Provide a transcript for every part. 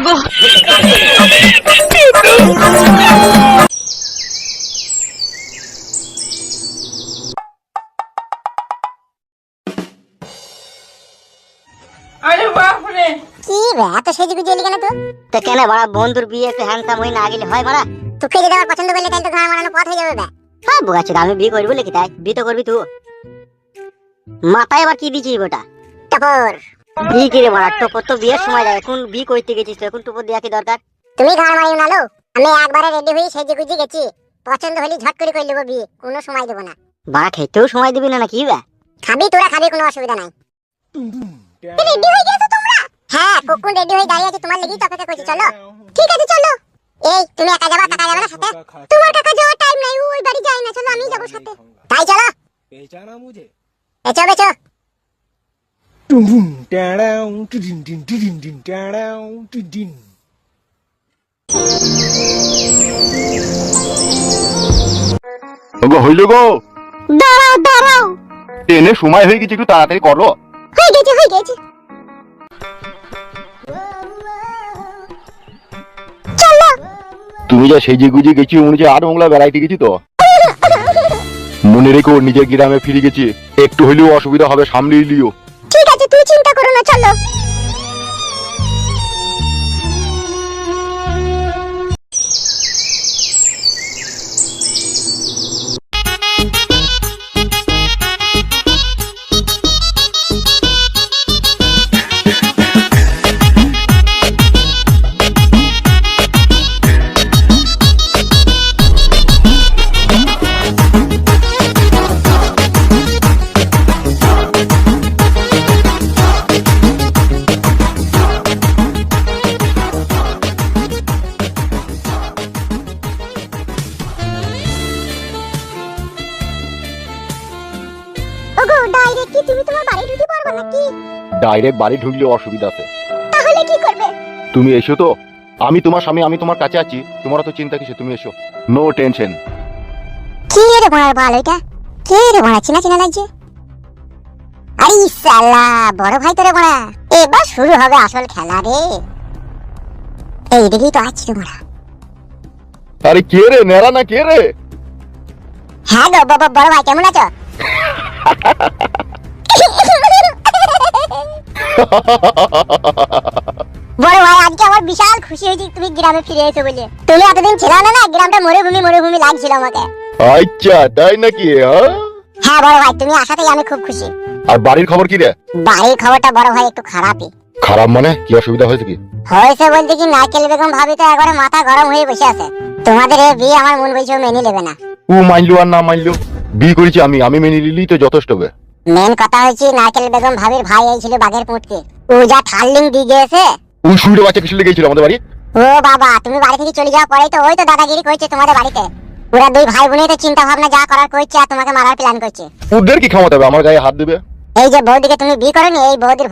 মাগো আরে বাপ রে কি রে এত সেজে গুজে এলি কেন তুই? তো কেন বড়া বন্ধুর বিয়ে একটু হ্যান্ডসাম হই না গেলে হয় বড়া? তোকে যদি আমার পছন্দ করলে তাহলে তো ঘাড় মারানো পথ হয়ে যাবে বে। হ্যাঁ বুঝাচ্ছি আমি বিয়ে করবো নাকি তাই বিয়ে তো করবি তুই মাথায় আবার কি দিছিস ওটা টপর বিয়ে কি রে বড়া টপর তো বিয়ের সময় যায় এখন বিয়ে করতে গেছিস তো এখন টপর দেওয়া কি দরকার তুমি ঘাড় মারিও না লো। আমি একবারে রেডি হয়ে সেজে গুজে গেছি, পছন্দ হলে ঝট করে কই নেবো বিয়ে, কোনো সময় দেবো না। বাড়া খেতেও সময় দিবি না নাকি বে? খাবি তোরা খাবি, কোনো অসুবিধা নাই। রেডি হয়ে গেছো তোমরা? হ্যাঁ কখন রেডি হয়ে দাঁড়িয়ে আছি, তোমার লেগেই তো অপেক্ষা করছি। চলো ঠিক আছে চলো। এই তুমি একা যাবা, কাকা যাবে না সাথে? তোমার কাকা যাওয়ার টাইম নাই, ওই বাড়ি যায় না। চলো আমি যাবো সাথে। তাই চলো पहचाना मुझे এচো বেচো। टुम टुम टाडाउ टिडिन टिन टिडिन टिन टाडाउ टिडिन গো হইল গো, দাঁড়াও দাঁড়াও, ট্রেনে সময় হয়ে গেছে, একটু তাড়াতাড়ি করো। হয়ে গেছে হয়ে গেছে। চলো তুমি যা সেজে গুজে গেছি মনে হচ্ছে আর বাংলা বেড়াইতে গেছি তো। মনে রেখো নিজের গ্রামে ফিরে গেছি, একটু হইলেও অসুবিধা হবে সামনে লিও। ঠিক আছে, তুই চিন্তা করো না। চলো ওগো, ডাইরেক্ট কি তুমি তোমার বাড়ি ঢুকে পড়বে নাকি? ডাইরেক্ট বাড়ি ঢুকলে অসুবিধা আছে। তাহলে কি করবে? তুমি এসো তো, আমি তোমার স্বামী, আমি তোমার কাছে আছি, তোমার তো চিন্তা কিসে, তুমি এসো, নো টেনশন। কি রে বড় বল, এটা কে রে বড়? চিনা চিনা লাগছে। আরে সালা বড় ভাই তোরে বড়া, এবার শুরু হবে আসল খেলা রে। এই দিকেই তো আছি রে বড়া। আরে কে রে, নেড়া না কে রে? হ্যাঁ গো বড় ভাই, কেমন আছো? বড় ভাই আজকে আমার বিশাল খুশি হয়েছি তুমি গ্রামে ফিরে এসো বলে। তুমি এতদিন ছিল না, না গ্রামটা মরুভূমি লাগছিল আমাকে। আচ্ছা তাই নাকি? হ্যাঁ বড় ভাই, তুমি আসাতেই আমি খুব খুশি। আর বাড়ির খবর কি রে? বাড়ির খবরটা বড় ভাই একটু খারাপই। খারাপ মানে কি অসুবিধা হয়েছে কি? হয়েছে বলতে কি, নারকেল বেগম ভাবি তো একবারে মাথা গরম হয়ে বসে আছে। তোমাদের এই বিয়ে আমার মন বলছে মেনে নেবে না। ও মানলো আর না মানলো, বিয়ে করেছি আমি মেনে নিলেই তো যথেষ্ট হবে। মেন কথা হচ্ছে নারকেল বেগম ভাবির ভাই এই ছিল বাঘের পুঁটকে, ও যা থার্লিং দিয়ে গিয়েছে। ও শুয়ে বাচ্চা কিছু লেগেছিল আমাদের বাড়ি। ও বাবা, তুমি বাড়ি থেকে চলে যাওয়ার পরেই তো ওই তো দাদাগিরি করছে তোমাদের বাড়িতে। ওরা দুই ভাই বোনই তো চিন্তা ভাবনা যা করার করছে, আর তোমাকে মারার প্ল্যান করছে। ওদের কি ক্ষমতা হবে আমার গায়ে হাত দেবে? এই যে বৌদিকে তুমি বিয়ে করনি, এই বৌদির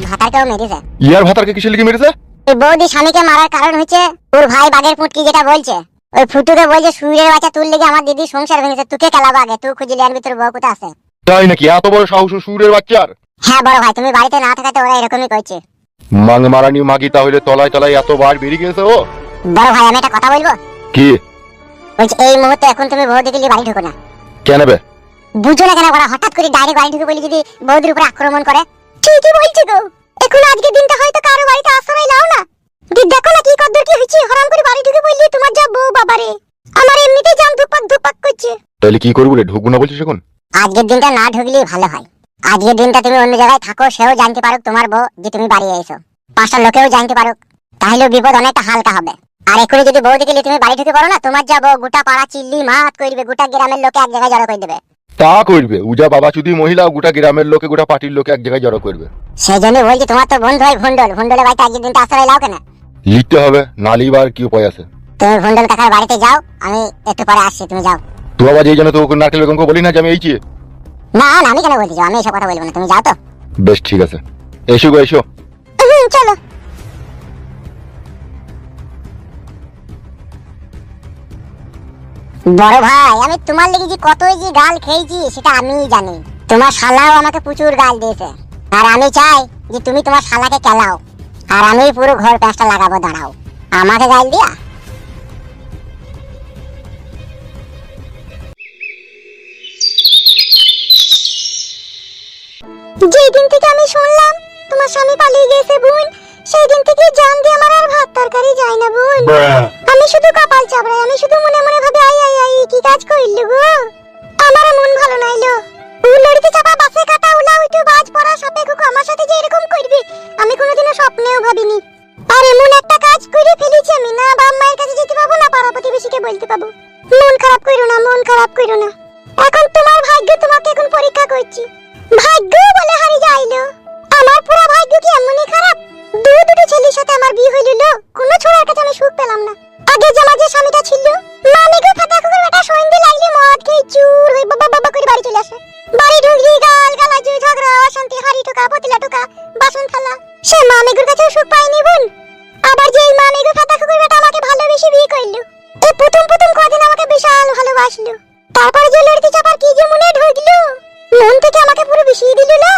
ভাতারকেও মেরেছে। ইয়ার ভাতারকে কিসের লেগে মেরেছে? এই বৌদি স্বামীকে মারার কারণ হচ্ছে ওর ভাই বাঘের পুঁটকি যেটা বলছে, ওই ফুটুকে বলছে সুরের বাচ্চা তুল লেগে আমার দিদির সংসার ভেঙেছে, তোকে কেলাবো আগে, তুই খুঁজে আনবি তোর বউ কোথায় আছে। তাই নাকি? এত বড় সাহস সুরের বাচ্চার? হ্যাঁ বড় ভাই, তুমি বাড়িতে না থাকাতে ওরা এরকমই করছে। মাং মারানি মাগি তাহলে তলায় তলায় এত বার বেরিয়ে গেছে ও। বড় ভাই আমি একটা কথা বলবো। কি? বলছি এই মুহূর্তে এখন তুমি বৌদিকে নিয়ে বাড়ি ঢুকো না। কেন বে? বুঝো না কেন বড়, হঠাৎ করে ডাইরেক্ট বাড়ি ঢুকে বলি যদি বৌদির উপর আক্রমণ করে। ঠিকই বলছো গো, এখন আজকের দিনটা হয়তো কারো বাড়িতে আশ্রয় নাও না। দেখো না কি কদ্দুর কি হচ্ছে, হরাম করে বাড়ি ঢুকে বললি তোমার যা বউ বাবারে, আমার এমনিতেই জান ধুপাক করছে। তাহলে কি করবো রে, ঢুকবো না বলছিস এখন? আজকের দিনটা না ঢুকলেই ভালো হয়। আজকের দিনটা তুমি অন্য জায়গায় থাকো, সেও জানতে পারুক তোমার বউ যে তুমি বাড়ি এসো, পাঁচটা লোকেও জানতে পারুক, তাহলেও বিপদ অনেকটা হালকা হবে। আর এখনই যদি বৌদিকে নিয়ে তুমি বাড়ি ঢুকে পড়ো না, তোমার যা বউ গোটা পাড়া চিল্লি মাত করবে, গোটা গ্রামের লোকে এক জায়গায় জড়ো করে দেবে। তা করবে উজা বাবা চুদি মহিলা, গোটা গ্রামের লোকে গোটা পার্টির লোকে এক জায়গায় জড়ো করবে। সেই জন্য বলছি তোমার তো বন্ধু হয় ভন্ডলের বাড়িতে আজকের দিনটা আশ্রয় নাও কেন? লিখতে হবে, না লিবার কি উপায় আছে? তুমি ভন্ডল কাকার বাড়িতে যাও, আমি একটু পরে আসছি, তুমি যাও। তুই বাবা যেই জন্য তো নারকেল বেগমকে বলি না যে আমি এইছি। না না আমি কেন বলছি, আমি এসব কথা বলবো না, তুমি যাও তো। বেশ ঠিক আছে, এসো গো এসো। চলো। বড় ভাই আমি তোমার লেগে যে কতই যে গাল খেয়েছি সেটা আমিই জানি। তোমার শালাও আমাকে প্রচুর গাল দিয়েছে, আর আমি চাই যে তুমি তোমার শালাকে কেলাও। আর আমি পুরো ঘর প্যাঁচটা লাগাবো, দাঁড়াও। আমাকে গাইল দিয়া যেই দিন থেকে আমি শুনলাম তোমার স্বামী পালিয়ে গেছে বোন, সেই দিন থেকে জান দিয়ে আমার আর ভাত তরকারি যায় না বোন। আমি শুধু কপাল চাপড়াই, আমি শুধু মনে মনে ভাবি আই আই আই কি কাজ কইল গো। আমার মন ভালো নাইলো। লড়িতে চাপা বাসে কাটা উলা উঠু বাজ পড়া সাপে কুকু আমার সাথে যে এরকম করবে আমি কোনোদিনও স্বপ্নেও ভাবিনি। আর এমন একটা কাজ করে ফেলেছি আমি, না বাপ মায়ের কাছে যেতে পাবো না পাড়া প্রতিবেশীকে বলতে পাবো। মন খারাপ কইরো না, মন খারাপ কইরো না। এখন তোমার ভাগ্য তোমাকে এখন পরীক্ষা করছি। ভাগ্য বলে হারি যাইলো। আমার পুরো ভাগ্য কি এমনই খারাপ? দুটো ছেলের সাথে আমার বিয়ে হইল, কোনো ছোড়ার কাছে আমি সুখ পেলাম না। আগে জামা যে স্বামীটা ছিল মানে গো ফাটা কুকুর বেটা সন্ধ্যে লাগলে মদ খেয়ে চুর হই বাবা বাবা করে বাড়ি চলে আসে। বাড়ি ঢুকলি গাল গালাজু ঝগড়া অশান্তি, হাড়ি টোকা পতিলা টোকা বাসন থালা। সে মামেগুর কাছেও সুখ পাইনি বোন। আবার যে এই মামেগু ফাটা কুকুর বেটা আমাকে ভালোবেসে বিয়ে করলো, এই প্রথম কদিন আমাকে বিশাল ভালোবাসলো। তারপর যে লড়তে চাপার কি যে মনে ঢুকলো, মন থেকে আমাকে পুরো বিষিয়ে দিল না।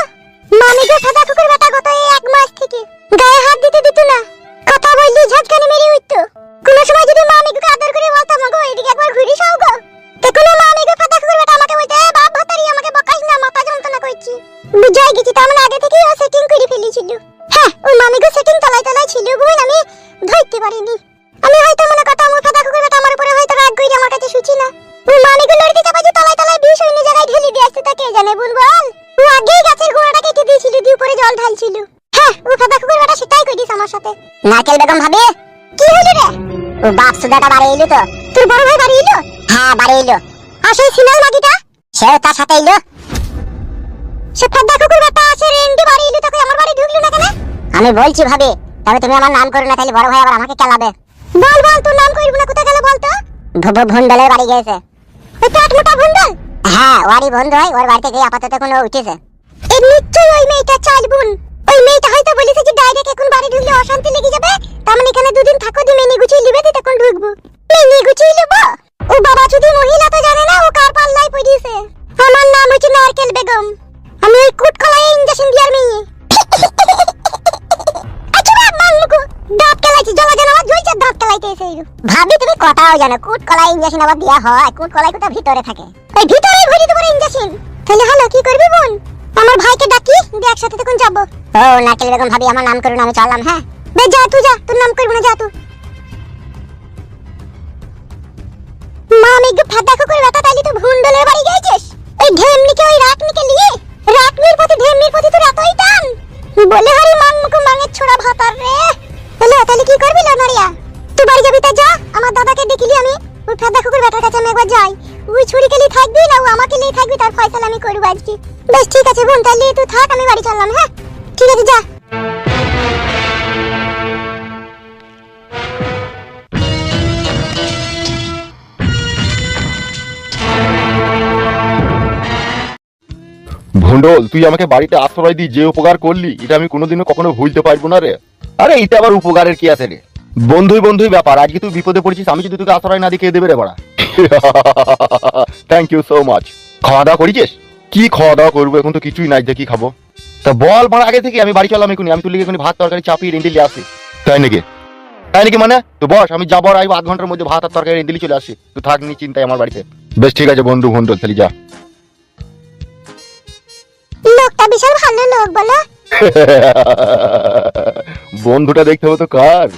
মামেগু ফাটা কুকুর বেটা গত এক মাস থেকে গায়ে হাত দিতে দিত না, কথা বললি ঝটকানি মেরে উঠতো। কোন সময় যদি মামেগুকে আদর করে বলতাম গো এদিকে একবার ঘুরে যাও গো, তখন মামেগু ফাটা কুকুর বেটা আমাকে বলতে বাপ ভাতারি আমাকে বকাস না, মাথা যন্ত্রণা করছি। বুঝাই গেছি তার মানে আগে থেকেই ও সেটিং করে ফেলেছিল। হ্যাঁ ওই মামেগু সেটিং তলায় তলায় ছিল বোন, আমি ধরতে পারিনি। আমি হয়তো মনে করতাম ওই ফাটা কুকুর বেটা আমার উপরে হয়তো রাগ করে আমার কাছে শুছি না। ওই মামেগু লড়তে চাপা যে তলায় তলায় বিষ অন্য জায়গায় ঢেলে দিয়ে আসতে তা কে জানে বোন বল। ও আগেই গাছের গোড়াটা কেটে দিয়েছিল, দিয়ে উপরে জল ঢালছিল। হ্যাঁ ও ফাটা কুকুর বেটা সেটাই কইদিস আমার সাথে। নারকেল বেগম ভাবি কি হলো রে? ও বাপ সুদাটা বাড়ি এলো তো? তোর বড় ভাই বাড়ি এলো? হ্যাঁ বাড়ি এলো। আর সেই সিনাল মাগিটা সেও তার সাথে এলো। সে ফাটা কুকুর বেটা আসে রেন্ডি বাড়ি এলো, তোকে আমার বাড়ি ঢুকলো না কেন? আমি বলছি ভাবি তবে তুমি আমার নাম করো না, তাহলে বড় ভাই আবার আমাকে কেলাবে। বল বল তোর নাম কইব না, কোথায় গেল বল তো? ভুন্ডলের বাড়ি গেছে। ওই পেট মোটা ভুন্ডল? হ্যাঁ ওরই বন্ধু হয়, ওর বাড়িতে গিয়ে আপাতত কোনো উঠেছে। এই নিশ্চয়ই ওই মেয়েটা চাল বোন। ওই মেয়েটা হয়তো বলেছে যে ডাইরেক্ট এখন বাড়ি ঢুকলে অশান্তি লেগে যাবে, তার মানে এখানে দুদিন থাকো দি মেনি গুছিয়ে লিবে দি তখন ঢুকবো। মেনি গুছিয়ে লিব? ও বাবা যদি মহিলা তো জানে না ও কার পাল্লায় পড়িয়েছে। আমার নাম হচ্ছে নারকেল বেগম, আমি ওই কুটকলায় ইনজেকশন দিয়ার মেয়ে। আচ্ছা বাপ মাংমুকু দাঁত কেলাইছি, জলা জানা আমার জ্বলছে দাঁত কেলাইতে এসে। ভাবি তুমি কথাও জানো কুটকলায় ইনজেকশন আবার দেয়া হয়? কুটকলাই কোটা ভিতরে থাকে, ওই ভিতরেই ভরি দেবো ইনজেকশন। তাহলে হলো কি করবি বোন? আমার ভাইকে ডাকি দিয়ে একসাথে তখন যাবো। ও নারকেল বেগম ভাবি আমার নাম করুন, আমি চললাম। হ্যাঁ বে যা তুই যা, তোর নাম করবো না, যা তুই। মা আমি একটু ফাটা কুকুর বেটা তাইলে তো ভুন্ডলের বাড়ি গেছিস ওই ঢেমনিকে ওই রাতনিকে নিয়ে। রাতনির প্রতি ঢেমনির প্রতি তোর এতই টান বলে হারি মাংমুকু মাঙের ছোড়া ভাতার রে। তাহলে কি করবি লনারিয়া? তুই বাড়ি যাবি তা যা, আমার দাদাকে দেখিলি আমি ওই ফাটা কুকুর বেটার কাছে আমি একবার যাই। ওই ছুরি খেলি থাকবি না ও আমাকে নিয়ে থাকবি, তার ফয়সালা আমি করবো আজকে। বেশ ঠিক আছে বোন, তাহলে তুই থাক আমি বাড়ি চললাম। হ্যাঁ ঠিক আছে যা। ভন্ডল তুই আমাকে বাড়িতে আশ্রয় দিয়ে যে উপকার করলি এটা আমি কোনোদিনও কখনো ভুলতে পারবো না রে। আরে এটা আবার উপকারের কি আছে রে? বন্ধুই ব্যাপার। আজকে তুই বিপদে পড়েছিস, আমি যদি তোকে আশ্রয় না দিয়ে কে দেবে রে বাড়া? Thank you so much. খাওয়া দাওয়া করেছিস? কি খাওয়া দাওয়া করবো, এখন তো কিছুই নাই, যে কি খাবো? তা বল মারা আগে থেকে, আমি বাড়ি চললাম এখনই। আমি তুই এখনই ভাত তরকারি চাপিয়ে রেন্ডিলি আসি। তাই নাকি মানে? তো বস আমি যাবো আর আধ ঘন্টার মধ্যে ভাত আর তরকারি রেন্ডিলি চলে আসি। তুই থাক নি চিন্তায় আমার বাড়িতে। বেশ ঠিক আছে বন্ধু ভন্ডল, তাহলে যা। লোকটা বিশাল ভালো লোক বলো। বন্ধুটা দেখতে হবে তো কার?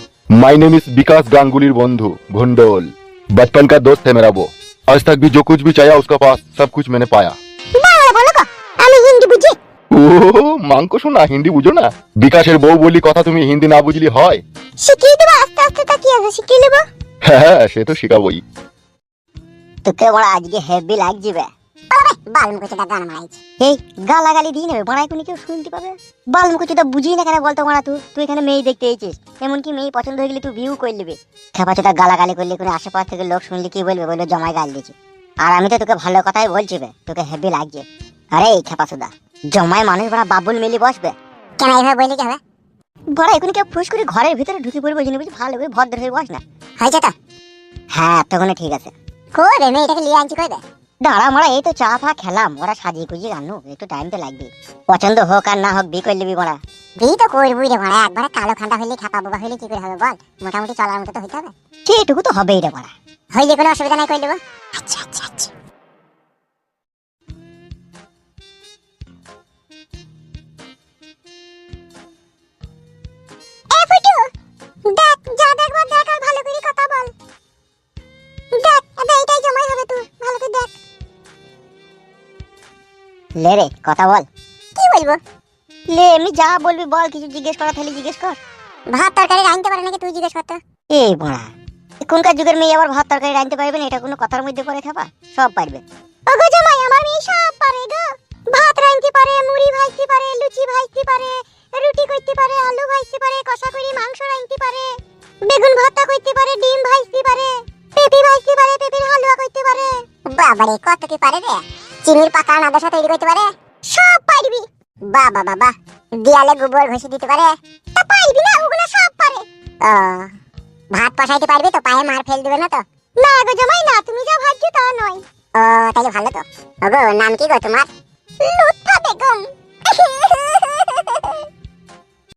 माय नेम इज विकास गांगुलीर बंधु भंडोल। बचपन का दोस्त है मेरा वो। आज तक भी जो कुछ भी चाहा उसका पास सब कुछ मैंने पाया। বাংলা বলো গো, আমি হিন্দি বুঝি। ও মাংকো শোনা, হিন্দি বুঝো না? বিকাশের বউ বলি কথা তুমি হিন্দি না বুঝলি হয়? শিখিয়ে দেবো আস্তে আস্তে, তা কি আছে শিখিয়ে নেবো। হ্যাঁ সে তো শিখাবোই। তোকে বড় আজকে হেভি লাগবে। বালমুকুচিটা গান মারাইছে। এই গালাগালি দিয়ে নেবে বাড়াই কোনো কেউ শুনতে পাবে। বালমুকুচিটা বুঝি না কেন বলতো মারা? তুই এখানে মেয়ে দেখতে এসেছিস, এমনকি মেয়ে পছন্দ হয়ে গেলে তুই বিউ করে নেবে। খেপাচোটা গালাগালি করলে কোনো আশেপাশ থেকে লোক শুনলে কি বলবে? বললো জমায় গাল দিয়েছে। আর আমি তো তোকে ভালো কথাই বলছি বে, তোকে হেভি লাগছে। আরে এই খেপাচোদা জমায় মানুষ বড়া বাবুল মিলি বসবে কেন এইভাবে বললি? কি হবে বড়া? এখন কেউ ফুস করে ঘরের ভিতরে ঢুকে পড়বে জেনে বুঝি, ভালো করে ভদ্র হয়ে বস না। হয়েছে তো? হ্যাঁ তখন ঠিক আছে। কই রে মেয়েটাকে নিয়ে আনছি, কই রে? দাঁড়া মারা, এই তো চা ফা খেলাম, ওরা সাজিয়ে গুজিয়ে আনু, একটু টাইম তো লাগবে। পছন্দ হোক আর না হোক বি করে নিবি মারা। বিয়ে তো করবই রে মারা, একবারে কালো খান্ডা হইলে খাপা বাবা হইলে কি করে হবে বল? মোটামুটি চলার মতো তো হইতে হবে। সেটুকু তো হবেই রে বাড়া। হইলে কোনো অসুবিধা নাই, করে দেবো। আচ্ছা আচ্ছা আচ্ছা। এ ফুটু, দেখ যা দেখবার দেখ, আর ভালো করে কথা বল। দেখ এবার এটাই জমাই হবে, তুই ভালো করে দেখ। লে রে কথা বল। কি বলবো? লে এমনি যা বলবি বল, কিছু জিজ্ঞেস করা থাকলে জিজ্ঞেস কর। ভাত তরকারি রাঁধতে পারে নাকি তুই জিজ্ঞেস করতে? এই বাড়া, এখনকার যুগের মেয়ে আবার ভাত তরকারি রাঁধতে পারবে না, এটা কোনো কথার মধ্যে পড়ে খাবা? সব পারবে। ওগো জামাই, আমার মেয়ে সব পারে গো। ভাত রাঁধতে পারে, মুড়ি ভাজতে পারে, লুচি ভাজতে পারে, রুটি করতে পারে, আলু ভাজতে পারে, কষা করে মাংস রাঁধতে পারে, বেগুন ভর্তা করতে পারে, ডিম ভাজতে পারে, পেঁপে ভাজতে পারে, পেঁপের হালুয়া করতে পারে। বাবারে কত কি পারে রে! চিনির পাকা নাদসা তৈরি করতে পারে, সব পারবি। বাবা বাবা, দেয়ালে গোবর ঘষে দিতে পারে, তা পারবি না? ওগুলো সব পারে। ও, ভাত বসাইতে পারবি তো? পায়ে মার ফেল দিবে না তো? না গো জামাই না, তুমি যা ভাবছো তা নয়। ও তাহলে ভালো তো। ওগো নাম কি গো তোমার? লুৎফা